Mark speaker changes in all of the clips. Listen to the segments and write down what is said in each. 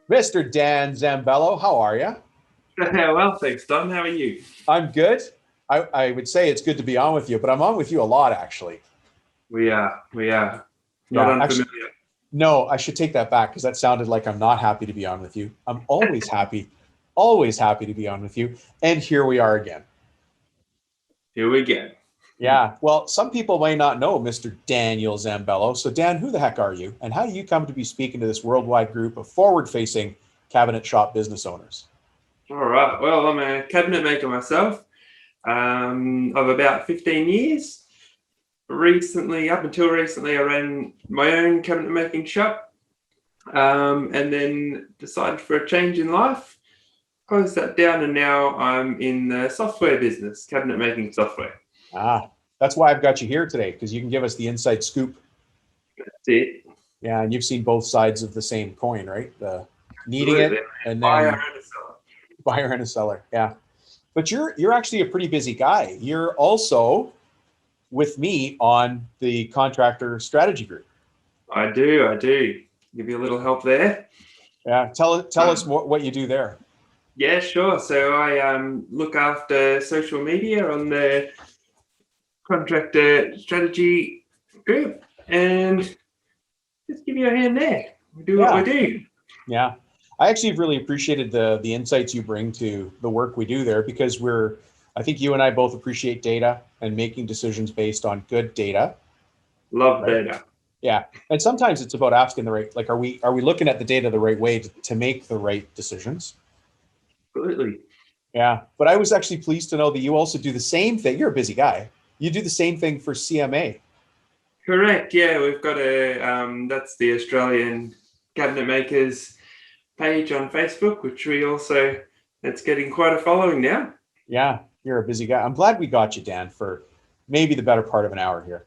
Speaker 1: Mr. Dan Zambello, how are you?
Speaker 2: Well, thanks, Don. How are you?
Speaker 1: I'm good. I would say it's good to be on with you, but I'm on with you a lot, actually.
Speaker 2: We are not
Speaker 1: Yeah, actually,
Speaker 2: unfamiliar.
Speaker 1: no, I should take that back because that sounded like I'm not happy to be on with you. I'm always happy to be on with you. And here we are again.
Speaker 2: Here we go.
Speaker 1: Yeah, well, some people may not know Mr. Daniel Zambello. So, Dan, who the heck are you? And how do you come to be speaking to this worldwide group of forward facing cabinet shop business owners?
Speaker 2: All right. Well, I'm a cabinet maker myself of about 15 years. Up until recently, I ran my own cabinet making shop and then decided for a change in life, closed that down, and now I'm in the software business, cabinet making software.
Speaker 1: Ah, that's why I've got you here today, because you can give us the inside scoop.
Speaker 2: That's it.
Speaker 1: Yeah, and you've seen both sides of the same coin, right? The needing
Speaker 2: Absolutely.
Speaker 1: it and
Speaker 2: Buyer
Speaker 1: then
Speaker 2: and a seller.
Speaker 1: buyer and a seller. Yeah. But you're actually a pretty busy guy. You're also with me on the contractor strategy group.
Speaker 2: I do. Give you a little help there.
Speaker 1: Yeah. Tell us what you do there.
Speaker 2: Yeah, sure. So I look after social media on the Contractor strategy group and just give you a hand there. We do what
Speaker 1: Yeah.
Speaker 2: we do.
Speaker 1: Yeah. I actually really appreciated the insights you bring to the work we do there because I think you and I both appreciate data and making decisions based on good data.
Speaker 2: Love
Speaker 1: Right.
Speaker 2: data.
Speaker 1: Yeah. And sometimes it's about asking like, are we looking at the data the right way to make the right decisions?
Speaker 2: Absolutely.
Speaker 1: Yeah. But I was actually pleased to know that you also do the same thing. You're a busy guy. You do the same thing for CMA.
Speaker 2: Correct. Yeah, we've got that's the Australian Cabinet Makers page on Facebook, which it's getting quite a following now.
Speaker 1: Yeah. You're a busy guy. I'm glad we got you, Dan, for maybe the better part of an hour here.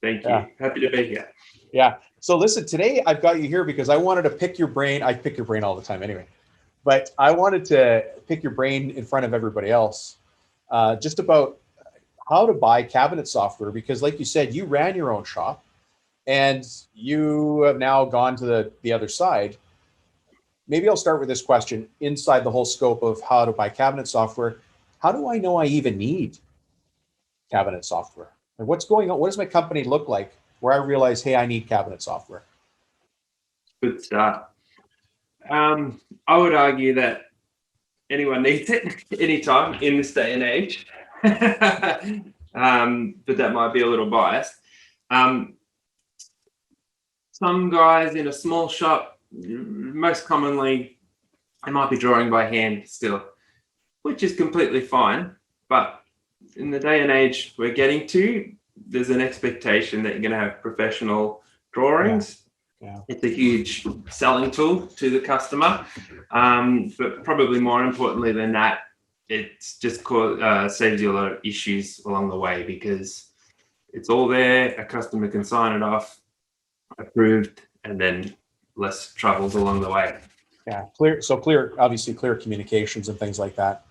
Speaker 2: Thank you.
Speaker 1: Yeah.
Speaker 2: Happy to be here.
Speaker 1: Yeah. So listen, today I've got you here because I wanted to pick your brain. I pick your brain all the time anyway, but I wanted to pick your brain in front of everybody else, just about how to buy cabinet software. Because like you said, you ran your own shop and you have now gone to the other side. Maybe I'll start with this question inside the whole scope of how to buy cabinet software. How do I know I even need cabinet software? Like what's going on? What does my company look like where I realize, hey, I need cabinet software?
Speaker 2: Good start. I would argue that anyone needs it anytime in this day and age. But that might be a little biased. Some guys in a small shop, most commonly, they might be drawing by hand still, which is completely fine. But in the day and age we're getting to, there's an expectation that you're going to have professional drawings.
Speaker 1: Yeah.
Speaker 2: It's a huge selling tool to the customer. But probably more importantly than that, it's just saves you a lot of issues along the way because it's all there. A customer can sign it off, approved, and then less troubles along the way.
Speaker 1: Yeah, obviously clear communications and things like that.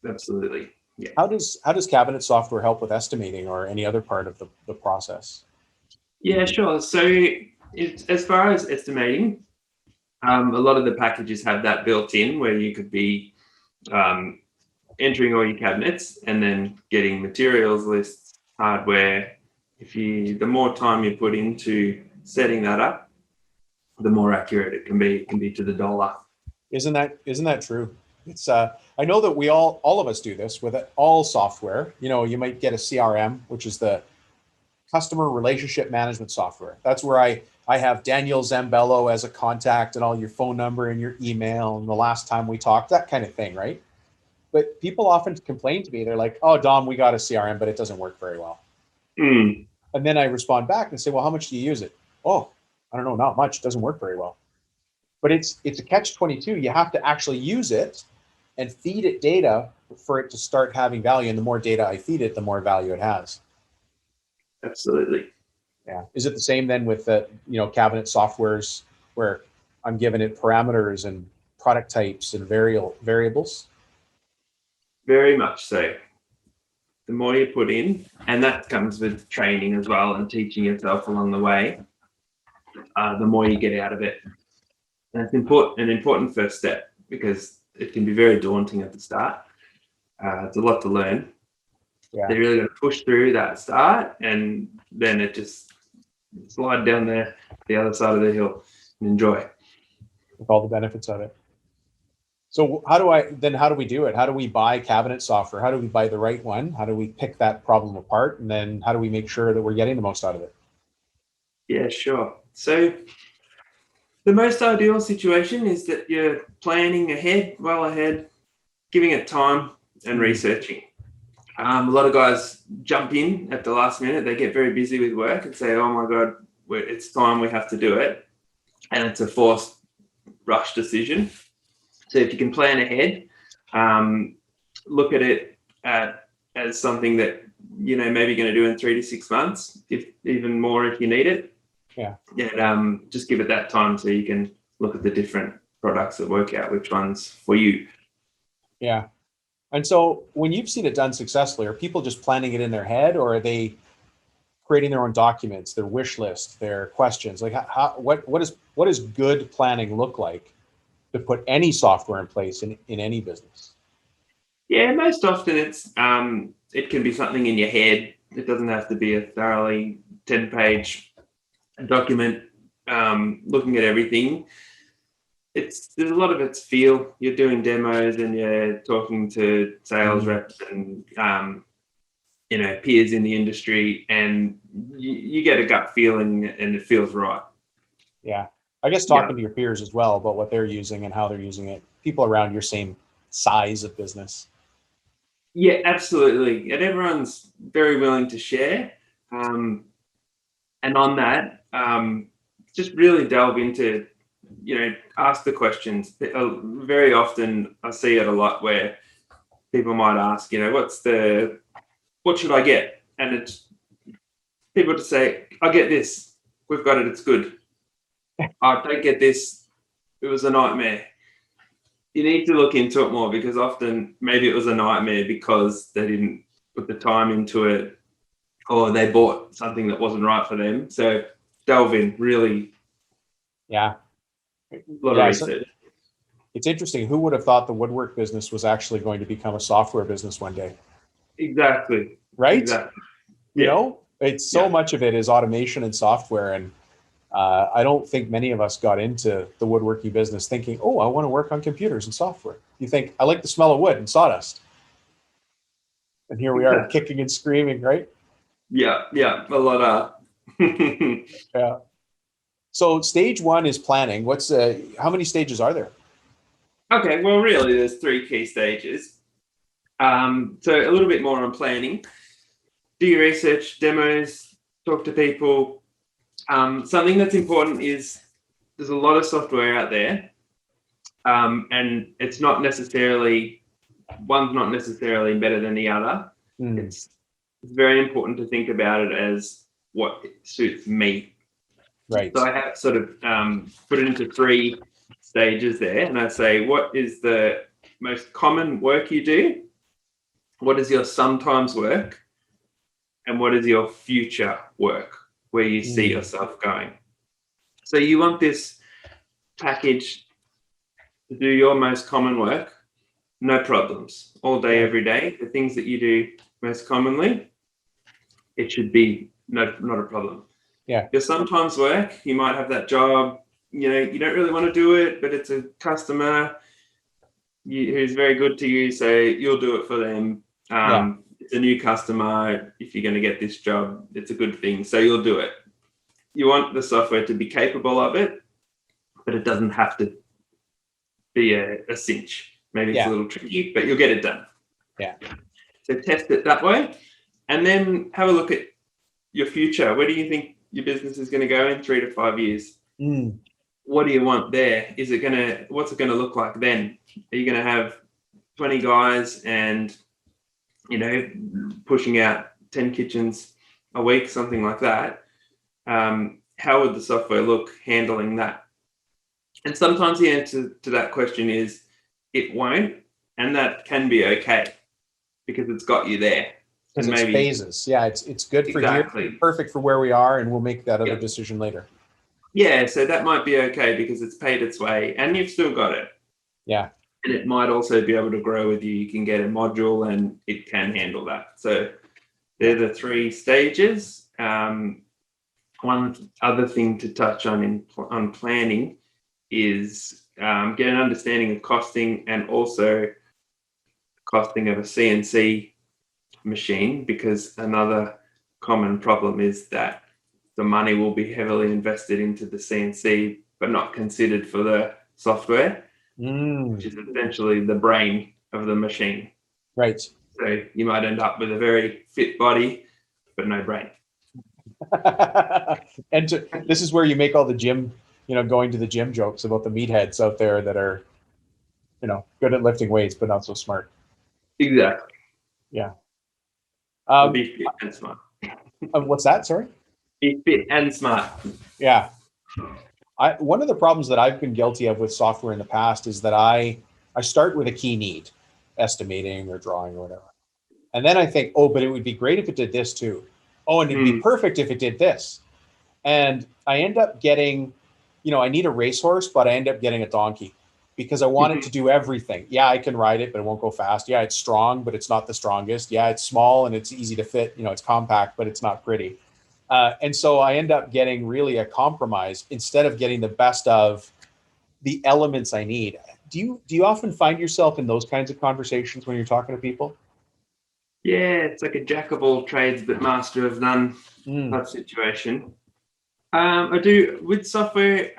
Speaker 2: Absolutely. Yeah.
Speaker 1: How does cabinet software help with estimating or any other part of the process?
Speaker 2: Yeah, sure. So as far as estimating, a lot of the packages have that built in where you could be entering all your cabinets and then getting materials lists, hardware. The more time you put into setting that up, the more accurate it can be. It can be to the dollar.
Speaker 1: Isn't that true? It's I know that we all of us do this with all software. You know, you might get a CRM, which is the customer relationship management software. That's where I have Daniel Zambello as a contact and all your phone number and your email and the last time we talked, that kind of thing, right? But people often complain to me. They're like, "Oh, Dom, we got a CRM, but it doesn't work very well."
Speaker 2: Mm.
Speaker 1: And then I respond back and say, "Well, how much do you use it?" "Oh, I don't know, not much. It doesn't work very well." But it's a catch-22. You have to actually use it and feed it data for it to start having value. And the more data I feed it, the more value it has.
Speaker 2: Absolutely.
Speaker 1: Yeah. Is it the same then with the cabinet softwares where I'm giving it parameters and product types and variables?
Speaker 2: Very much so. The more you put in, and that comes with training as well and teaching yourself along the way, the more you get out of it. And it's an important first step because it can be very daunting at the start. It's a lot to learn.
Speaker 1: Yeah.
Speaker 2: They really got to push through that start, and then it just slide down the other side of the hill and enjoy
Speaker 1: with all the benefits of it. So how do we do it? How do we buy cabinet software? How do we buy the right one? How do we pick that problem apart? And then how do we make sure that we're getting the most out of it?
Speaker 2: Yeah, sure. So the most ideal situation is that you're planning ahead, well ahead, giving it time and researching. A lot of guys jump in at the last minute. They get very busy with work and say, oh my God, it's time, we have to do it. And it's a forced rush decision. So if you can plan ahead, look at it as something that, maybe going to do in 3 to 6 months, if even more if you need it.
Speaker 1: Yeah.
Speaker 2: Just give it that time so you can look at the different products that work out which one's for you.
Speaker 1: Yeah. And so when you've seen it done successfully, are people just planning it in their head, or are they creating their own documents, their wish list, their questions? Like what does good planning look like to put any software in place in any business?
Speaker 2: Yeah, most often it can be something in your head. It doesn't have to be a thoroughly 10-page document looking at everything. There's a lot of it's feel. You're doing demos and you're talking to sales reps and peers in the industry, and you get a gut feeling and it feels right.
Speaker 1: Yeah, I guess talking to your peers as well about what they're using and how they're using it. People around your same size of business.
Speaker 2: Yeah, absolutely, and everyone's very willing to share. And on that, just really delve into. Ask the questions. Very often I see it a lot where people might ask, what should I get? And it's people to say, I get this. We've got it. It's good. I don't get this. It was a nightmare. You need to look into it more, because often maybe it was a nightmare because they didn't put the time into it, or they bought something that wasn't right for them. So delve in, really.
Speaker 1: Yeah.
Speaker 2: A lot of research.
Speaker 1: It's interesting. Who would have thought the woodwork business was actually going to become a software business one day?
Speaker 2: Exactly.
Speaker 1: Right?
Speaker 2: Exactly.
Speaker 1: It's so much of it is automation and software. And I don't think many of us got into the woodworking business thinking, oh, I want to work on computers and software. You think, I like the smell of wood and sawdust. And here we are kicking and screaming, right?
Speaker 2: Yeah. A lot of.
Speaker 1: Yeah. So stage one is planning. How many stages are there?
Speaker 2: Okay, well, really, there's 3 key stages. So a little bit more on planning. Do your research, demos, talk to people. Something that's important is there's a lot of software out there, and one's not necessarily better than the other. It's very important to think about it as what suits me.
Speaker 1: Right.
Speaker 2: So I have sort of put it into 3 stages there, and I say, what is the most common work you do? What is your sometimes work? And what is your future work, where you see yourself going? So you want this package to do your most common work, no problems, all day, every day. The things that you do most commonly, it should be not a problem.
Speaker 1: Yeah.
Speaker 2: Your sometimes work, you might have that job, you don't really want to do it, but it's a customer who's very good to you, so you'll do it for them. It's a new customer. If you're going to get this job, it's a good thing, so you'll do it. You want the software to be capable of it, but it doesn't have to be a cinch. Maybe it's a little tricky, but you'll get it done.
Speaker 1: Yeah.
Speaker 2: So test it that way, and then have a look at your future. Where do you think your business is going to go in 3 to 5 years? What do you want there? What's it going to look like then? Are you going to have 20 guys and, pushing out 10 kitchens a week, something like that? How would the software look handling that? And sometimes the answer to that question is it won't, and that can be okay because it's got you there.
Speaker 1: Because it's phases. Yeah, it's good for here, perfect for where we are, and we'll make that other decision later.
Speaker 2: Yeah, so that might be okay because it's paid its way and you've still got it.
Speaker 1: Yeah.
Speaker 2: And it might also be able to grow with you. You can get a module and it can handle that. So they're the 3 stages. One other thing to touch on on planning is get an understanding of costing and also costing of a CNC machine, because another common problem is that the money will be heavily invested into the CNC but not considered for the software, which is essentially the brain of the machine.
Speaker 1: Right.
Speaker 2: So you might end up with a very fit body but no brain.
Speaker 1: And this is where you make all the gym, going to the gym jokes about the meatheads out there that are, good at lifting weights, but not so smart.
Speaker 2: Exactly.
Speaker 1: Yeah.
Speaker 2: Be fit and smart.
Speaker 1: What's that? Sorry?
Speaker 2: Be fit and smart.
Speaker 1: Yeah. One of the problems that I've been guilty of with software in the past is that I start with a key need, estimating or drawing or whatever. And then I think, oh, but it would be great if it did this too. Oh, and it'd be perfect if it did this. And I end up getting, I need a racehorse, but I end up getting a donkey because I want it to do everything. Yeah, I can ride it, but it won't go fast. Yeah, it's strong, but it's not the strongest. Yeah, it's small and it's easy to fit. It's compact, but it's not pretty. And so I end up getting really a compromise instead of getting the best of the elements I need. Do you often find yourself in those kinds of conversations when you're talking to people?
Speaker 2: Yeah, it's like a jack of all trades but master of none type situation. I do with software.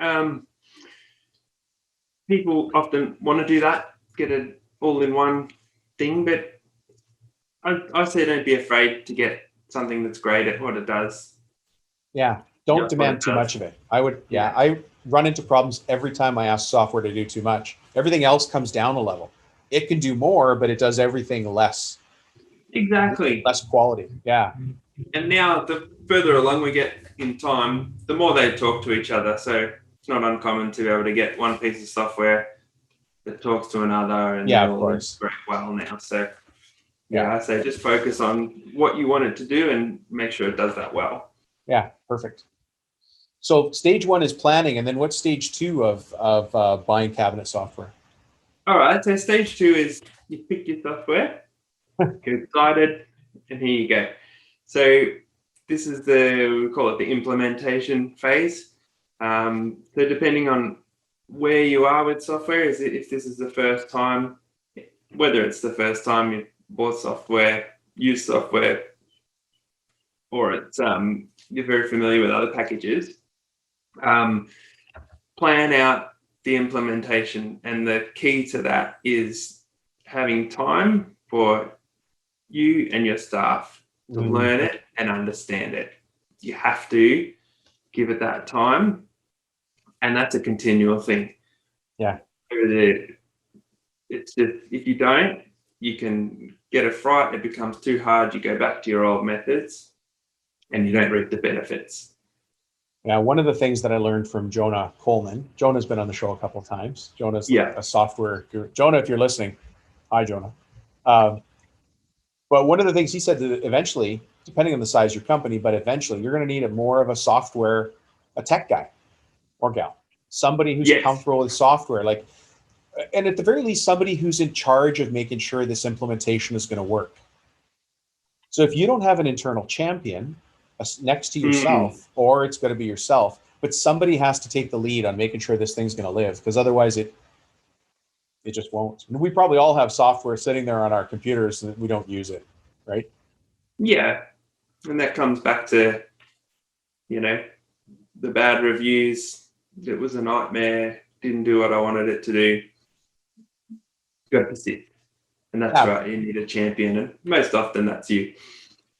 Speaker 2: People often want to do that, get it all in one thing, but I say don't be afraid to get something that's great at what it does.
Speaker 1: Yeah, don't demand too much of it. I run into problems every time I ask software to do too much. Everything else comes down a level. It can do more, but it does everything less.
Speaker 2: Exactly.
Speaker 1: Less quality. Yeah.
Speaker 2: And now the further along we get in time, the more they talk to each other. So it's not uncommon to be able to get one piece of software that talks to another, and
Speaker 1: yeah, of course,
Speaker 2: very well now. So I say just focus on what you want it to do and make sure it does that well.
Speaker 1: Yeah, perfect. So stage 1 is planning, and then what's stage 2 of buying cabinet software?
Speaker 2: All right, so stage 2 is you pick your software, get excited, and here you go. So this is we call it the implementation phase. So depending on where you are with software, if this is the first time, whether it's the first time you bought software, used software, or it's you're very familiar with other packages, plan out the implementation. And the key to that is having time for you and your staff to learn it and understand it. You have to give it that time, and that's a continual thing.
Speaker 1: Yeah.
Speaker 2: It's just, if you don't, you can get a fright. It becomes too hard. You go back to your old methods and you don't reap the benefits.
Speaker 1: Yeah, one of the things that I learned from Jonah Coleman, Jonah's been on the show a couple of times. Jonah's a software guru. Jonah, if you're listening, hi, Jonah. But one of the things he said that eventually, depending on the size of your company, but eventually you're going to need more of a tech guy or gal, somebody who's comfortable with software, and at the very least, somebody who's in charge of making sure this implementation is going to work. So if you don't have an internal champion next to yourself, or it's going to be yourself, but somebody has to take the lead on making sure this thing's going to live, because otherwise it just won't. And we probably all have software sitting there on our computers and we don't use it, right?
Speaker 2: Yeah. And that comes back to, the bad reviews. It was a nightmare. Didn't do what I wanted it to do. Got to persist. And that's right. You need a champion. And most often that's you.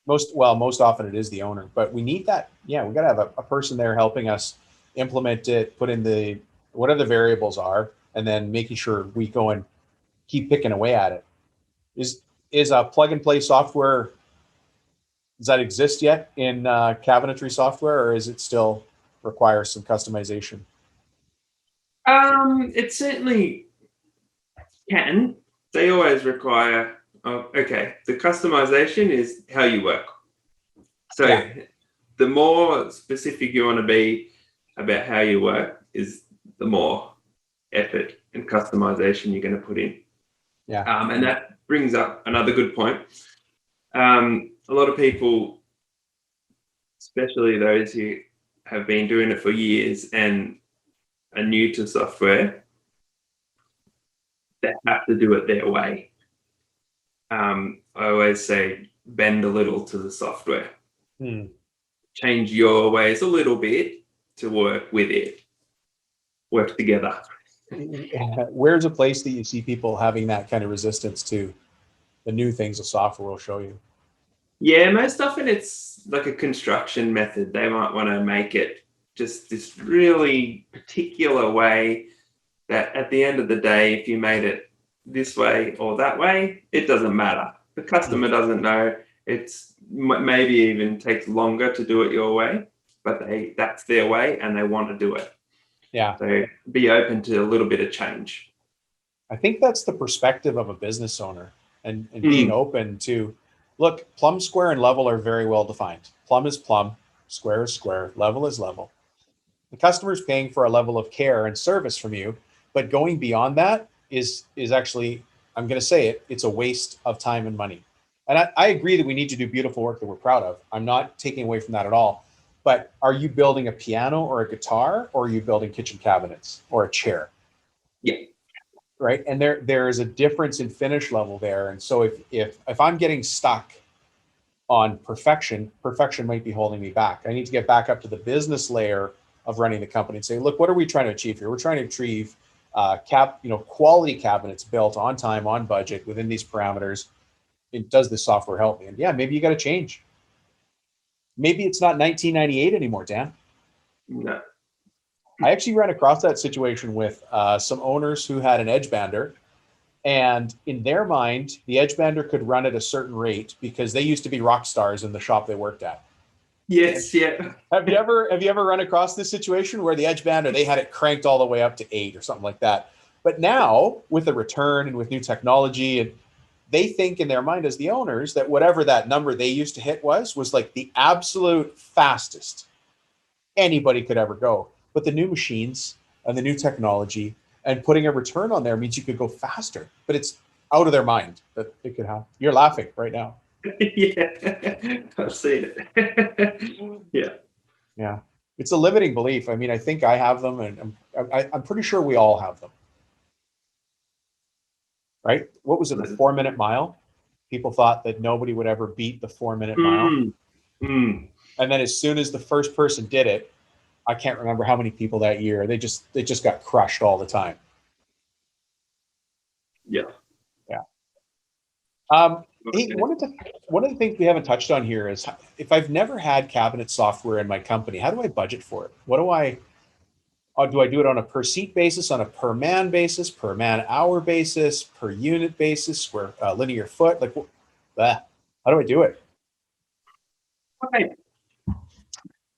Speaker 1: Most often it is the owner, but we need that. Yeah. We got to have a person there helping us implement it, put in whatever the variables are, and then making sure we go and keep picking away at it. Is a plug and play software, does that exist yet in cabinetry software, or is it still requires some customization?
Speaker 2: It certainly can. They always require, the customization is how you work. So the more specific you want to be, about how you work is the more effort and customization you're going to put in.
Speaker 1: Yeah.
Speaker 2: And that brings up another good point. A lot of people, especially those who have been doing it for years and are new to software, they have to do it their way. I always say bend a little to the software. Change your ways a little bit to work with it. Work together.
Speaker 1: Where's a place that you see people having that kind of resistance to the new things the software will show you?
Speaker 2: Yeah, most often it's like a construction method. They might want to make it just this really particular way that at the end of the day, if you made it this way or that way, it doesn't matter. The customer doesn't know. It's maybe even takes longer to do it your way, but that's their way and they want to do it.
Speaker 1: Yeah.
Speaker 2: So be open to a little bit of change.
Speaker 1: I think that's the perspective of a business owner, and being open to, look, plumb, square, and level are very well defined. Plumb is plumb, square is square, level is level. The customer is paying for a level of care and service from you, but going beyond that is actually, I'm going to say it, it's a waste of time and money. And I agree that we need to do beautiful work that we're proud of. I'm not taking away from that at all. But are you building a piano or a guitar, or are you building kitchen cabinets or a chair?
Speaker 2: Yeah.
Speaker 1: Right. And there is a difference in finish level there. And so if I'm getting stuck on perfection might be holding me back. I need to get back up to the business layer of running the company and say, look, what are we trying to achieve here? We're trying to achieve quality cabinets built on time, on budget, within these parameters. Does this software help me? And yeah, maybe you got to change. Maybe it's not 1998 anymore, Dan.
Speaker 2: No.
Speaker 1: I actually ran across that situation with some owners who had an edge bander, and in their mind, the edge bander could run at a certain rate because they used to be rock stars in the shop they worked at.
Speaker 2: Yes, yeah.
Speaker 1: Have you ever run across this situation where the edge bander, they had it cranked all the way up to 8 or something like that? But now with a return and with new technology, and they think in their mind as the owners that whatever that number they used to hit was like the absolute fastest anybody could ever go. But the new machines and the new technology and putting a return on there means you could go faster, but it's out of their mind that it could happen. You're laughing right now.
Speaker 2: Yeah, I've seen it. Yeah.
Speaker 1: Yeah. It's a limiting belief. I mean, I think I have them, and I'm pretty sure we all have them. Right? What was it, the 4-minute mile? People thought that nobody would ever beat the 4-minute mile. And then as soon as the first person did it, I can't remember how many people that year, they just got crushed all the time.
Speaker 2: Yeah.
Speaker 1: Yeah. Hey, one of the things we haven't touched on here is, if I've never had cabinet software in my company, how do I budget for it? Do I do it on a per seat basis, on a per man basis, per man hour basis, per unit basis, square linear foot? Like, how do I do it?
Speaker 2: Okay.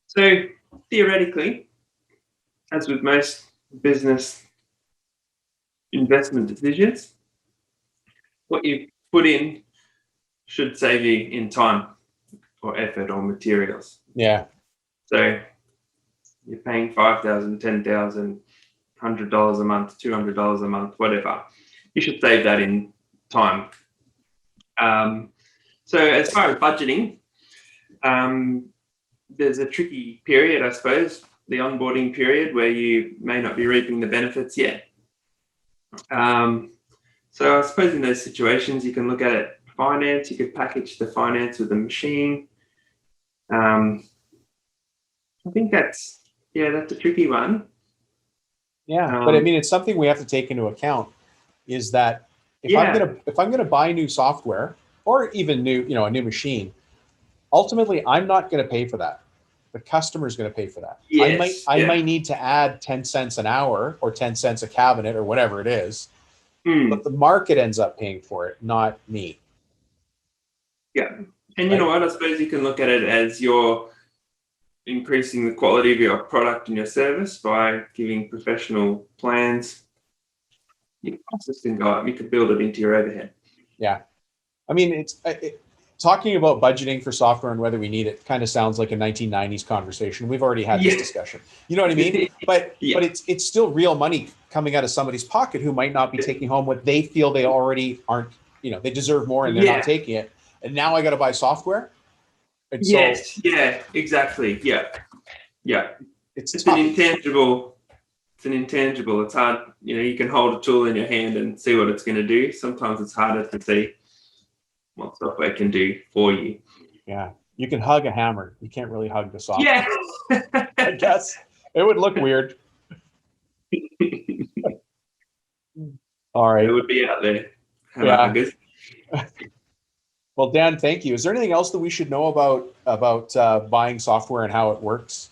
Speaker 2: So theoretically, as with most business investment decisions, what you put in should save you in time or effort or materials.
Speaker 1: Yeah.
Speaker 2: So you're paying $5,000, $10,000, $100 a month, $200 a month, whatever. You should save that in time. So as far as budgeting, there's a tricky period, I suppose, the onboarding period, where you may not be reaping the benefits yet. So I suppose in those situations, you can look at it finance. You could package the finance with the machine. I think that's a tricky one.
Speaker 1: Yeah, but I mean, it's something we have to take into account, is that if I'm gonna buy new software, or even a new machine, ultimately I'm not going to pay for that. The customer's going to pay for that.
Speaker 2: Yes,
Speaker 1: I might need to add 10 cents an hour or 10 cents a cabinet or whatever it is, but the market ends up paying for it, not me.
Speaker 2: Yeah. And you know what? I suppose you can look at it as you're increasing the quality of your product and your service by giving professional plans. Your costs can go up. You could build it into your overhead.
Speaker 1: Yeah. I mean, talking about budgeting for software and whether we need it kind of sounds like a 1990s conversation. We've already had this discussion. You know what I mean? But it's still real money coming out of somebody's pocket who might not be taking home what they feel they already aren't, they deserve more and they're not taking it. And now I got to buy software. And
Speaker 2: yeah, exactly. Yeah. It's
Speaker 1: tough.
Speaker 2: an intangible. It's an intangible. It's hard. You can hold a tool in your hand and see what it's going to do. Sometimes it's harder to see what software can do for you.
Speaker 1: Yeah. You can hug a hammer. You can't really hug the software.
Speaker 2: Yeah.
Speaker 1: I guess it would look weird. All right.
Speaker 2: It would be out there.
Speaker 1: Yeah. Well, Dan, thank you. Is there anything else that we should know about buying software and how it works?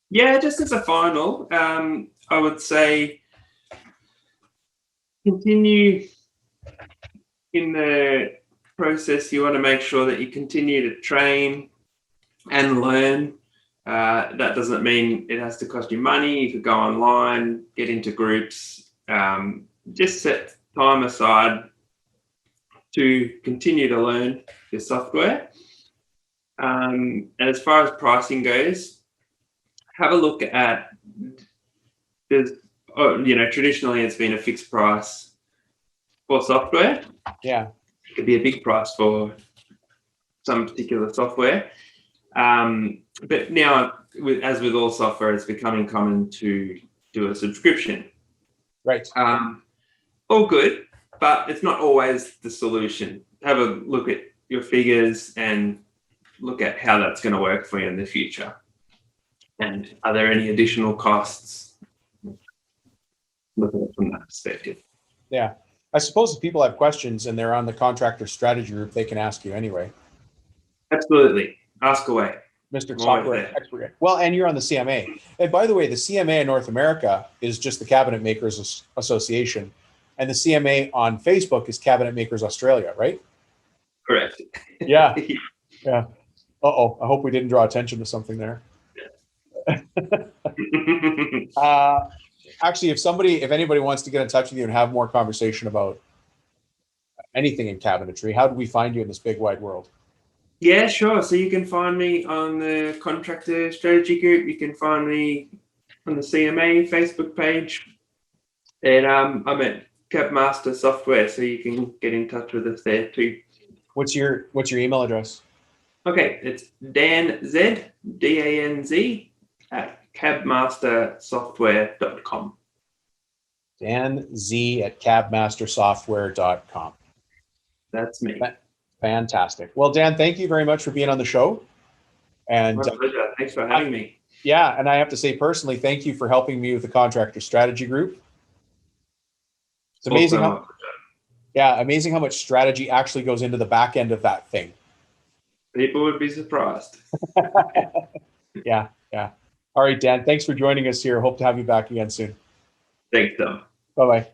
Speaker 2: Yeah, just as a final, I would say continue in the process. You want to make sure that you continue to train and learn. That doesn't mean it has to cost you money. You could go online, get into groups, just set time aside to continue to learn your software. And as far as pricing goes, have a look at, traditionally it's been a fixed price for software.
Speaker 1: Yeah.
Speaker 2: It could be a big price for some particular software. But now, as with all software, it's becoming common to do a subscription.
Speaker 1: Right.
Speaker 2: All good, but it's not always the solution. Have a look at your figures and look at how that's going to work for you in the future. And are there any additional costs? Look at it from that perspective.
Speaker 1: Yeah. I suppose if people have questions and they're on the Contractor Strategy Group, they can ask you anyway.
Speaker 2: Absolutely. Ask away.
Speaker 1: Mr. Software Expert. Well, and you're on the CMA. And by the way, the CMA in North America is just the Cabinet Makers Association. And the CMA on Facebook is Cabinet Makers Australia, right?
Speaker 2: Correct.
Speaker 1: Yeah. Yeah. Uh-oh. I hope we didn't draw attention to something there. Actually, if anybody wants to get in touch with you and have more conversation about anything in cabinetry, how do we find you in this big wide world?
Speaker 2: Yeah, sure. So you can find me on the Contractor Strategy Group. You can find me on the CMA Facebook page. And I'm at CabMaster Software, so you can get in touch with us there too.
Speaker 1: What's your email address?
Speaker 2: Okay, it's Dan Z, DANZ at CabMasterSoftware.com.
Speaker 1: Dan Z at CabMasterSoftware.com.
Speaker 2: That's me.
Speaker 1: Fantastic. Well, Dan, thank you very much for being on the show. And
Speaker 2: my pleasure. Thanks for having me.
Speaker 1: Yeah, and I have to say personally, thank you for helping me with the Contractor Strategy Group. It's amazing amazing how much strategy actually goes into the back end of that thing.
Speaker 2: People would be surprised.
Speaker 1: Yeah. All right, Dan, thanks for joining us here. Hope to have you back again soon.
Speaker 2: Thanks, Tom.
Speaker 1: Bye-bye.